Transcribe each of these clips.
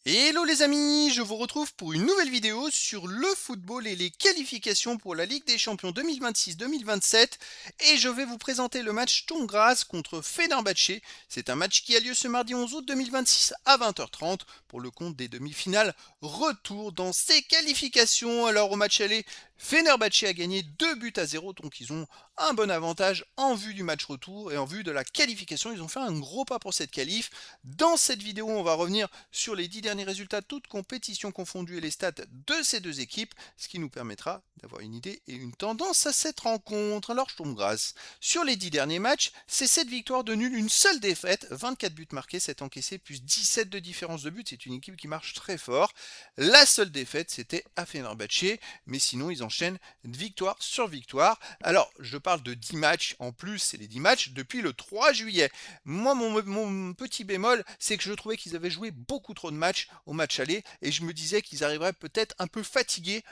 Hello les amis, je vous retrouve pour une nouvelle vidéo sur le football et les qualifications pour la Ligue des Champions 2026-2027 et je vais vous présenter le match Sturm Graz contre Fenerbahçe. C'est un match qui a lieu ce mardi 11 août 2026 à 20h30 pour le compte des demi-finales retour dans ces qualifications. Alors au match aller, Fenerbahçe a gagné 2 buts à 0, donc ils ont un bon avantage en vue du match retour et en vue de la qualification. Ils ont fait un gros pas pour cette qualif. Dans cette vidéo, on va revenir sur les 10 derniers résultats, toutes compétitions confondues et les stats de ces deux équipes, ce qui nous permettra d'avoir une idée et une tendance à cette rencontre. Alors Sturm Graz, sur les 10 derniers matchs, c'est 7 victoires de nul, une seule défaite, 24 buts marqués, 7 encaissés, plus 17 de différence de but. C'est une équipe qui marche très fort. La seule défaite, c'était à Fenerbahçe, mais sinon ils enchaînent victoire sur victoire. Alors, je parle de 10 matchs en plus, c'est les 10 matchs depuis le 3 juillet. Moi, mon petit bémol, c'est que je trouvais qu'ils avaient joué beaucoup trop de matchs au match aller et je me disais qu'ils arriveraient peut-être un peu fatigués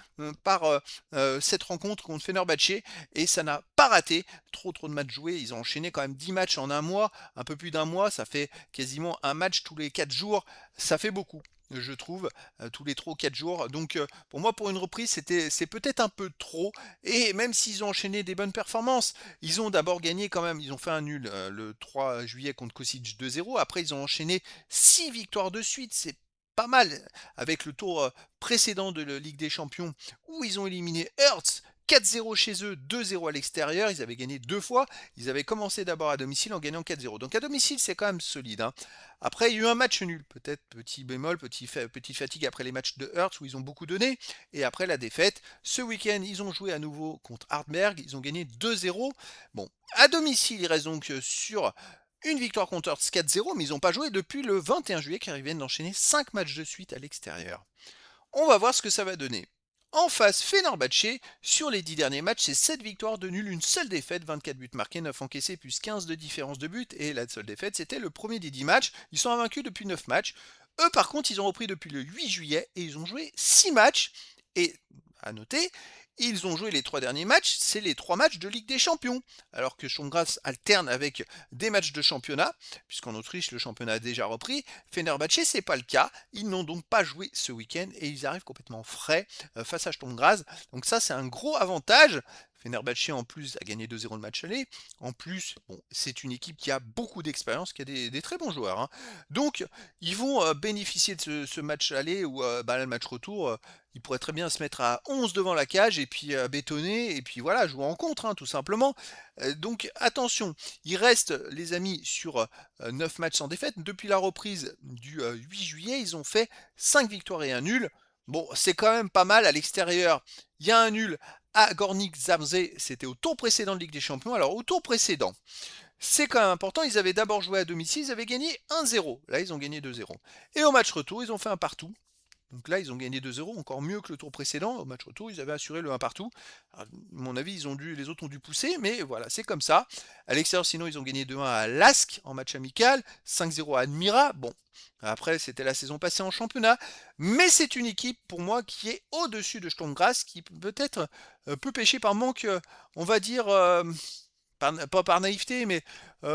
par cette rencontre contre Fenerbahçe et ça n'a pas raté. Trop de matchs joués. Ils ont enchaîné quand même 10 matchs en un mois, un peu plus d'un mois. Ça fait quasiment un match tous les 4 jours. Ça fait beaucoup, je trouve, tous les 3 ou 4 jours. Donc pour moi, pour une reprise, c'est peut-être un peu trop. Et même s'ils ont enchaîné des bonnes performances, ils ont d'abord gagné quand même. Ils ont fait un nul le 3 juillet contre Kosic 2-0. Après, ils ont enchaîné 6 victoires de suite. C'est pas mal avec le tour précédent de la Ligue des Champions où ils ont éliminé Hertz 4-0 chez eux, 2-0 à l'extérieur. Ils avaient gagné 2 fois. Ils avaient commencé d'abord à domicile en gagnant 4-0. Donc à domicile, c'est quand même solide, hein. Après, il y a eu un match nul. Peut-être petit bémol, petite fatigue après les matchs de Hertz où ils ont beaucoup donné. Et après la défaite, ce week-end, ils ont joué à nouveau contre Hartberg. Ils ont gagné 2-0. Bon, à domicile, ils restent donc sur une victoire contre Hertz 4-0, mais ils n'ont pas joué depuis le 21 juillet car ils viennent d'enchaîner 5 matchs de suite à l'extérieur. On va voir ce que ça va donner. En face, Fenerbahçe, sur les 10 derniers matchs, c'est 7 victoires de nul, une seule défaite, 24 buts marqués, 9 encaissés, plus 15 de différence de but. Et la seule défaite, c'était le premier des 10 matchs. Ils sont invaincus depuis 9 matchs. Eux, par contre, ils ont repris depuis le 8 juillet et ils ont joué 6 matchs. Et à noter, ils ont joué les 3 derniers matchs, c'est les 3 matchs de Ligue des Champions. Alors que Sturm Graz alterne avec des matchs de championnat, puisqu'en Autriche, le championnat a déjà repris. Fenerbahçe, c'est pas le cas. Ils n'ont donc pas joué ce week-end et ils arrivent complètement frais face à Sturm Graz. Donc ça, c'est un gros avantage. Fenerbahçe en plus a gagné 2-0 le match aller. En plus, bon, c'est une équipe qui a beaucoup d'expérience, qui a des très bons joueurs, hein. Donc, ils vont bénéficier de ce match aller ou le match retour. Ils pourraient très bien se mettre à 11 devant la cage et puis bétonner et puis voilà, jouer en contre, hein, tout simplement. Donc attention, il reste les amis sur 9 matchs sans défaite. Depuis la reprise du 8 juillet, ils ont fait 5 victoires et un nul. Bon, c'est quand même pas mal à l'extérieur. Il y a un nul à Gornik Zabrze, c'était au tour précédent de Ligue des Champions. Alors au tour précédent, c'est quand même important, ils avaient d'abord joué à domicile, ils avaient gagné 1-0. Là, ils ont gagné 2-0. Et au match retour, ils ont fait un partout. Donc là, ils ont gagné 2-0, encore mieux que le tour précédent. Au match retour, ils avaient assuré le 1 partout. Alors, à mon avis, les autres ont dû pousser, mais voilà, c'est comme ça. À l'extérieur, sinon, ils ont gagné 2-1 à Lask en match amical, 5-0 à Admira. Bon, après, c'était la saison passée en championnat. Mais c'est une équipe, pour moi, qui est au-dessus de Sturm Graz, qui peut-être peut pêcher par manque, on va dire, pas par naïveté, mais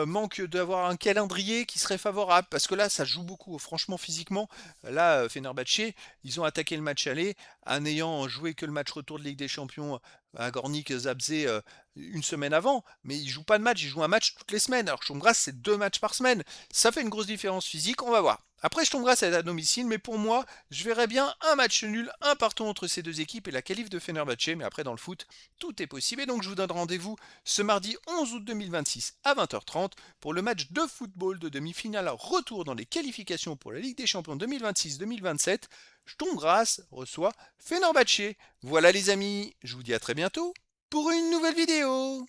manque d'avoir un calendrier qui serait favorable. Parce que là, ça joue beaucoup. Franchement, physiquement, là, Fenerbahçe, ils ont attaqué le match aller en n'ayant joué que le match retour de Ligue des Champions à Gornik Zabrze une semaine avant. Mais ils jouent pas de match, ils jouent un match toutes les semaines. Alors que Sturm Graz, c'est 2 matchs par semaine. Ça fait une grosse différence physique, on va voir. Après, Sturm Graz est à domicile, mais pour moi, je verrais bien un match nul, un partout entre ces deux équipes et la qualif de Fenerbahçe. Mais après, dans le foot, tout est possible. Et donc, je vous donne rendez-vous ce mardi 11 août 2026 à 20h30 pour le match de football de demi-finale retour dans les qualifications pour la Ligue des Champions 2026-2027. Sturm Graz reçoit Fenerbahçe. Voilà les amis, je vous dis à très bientôt pour une nouvelle vidéo.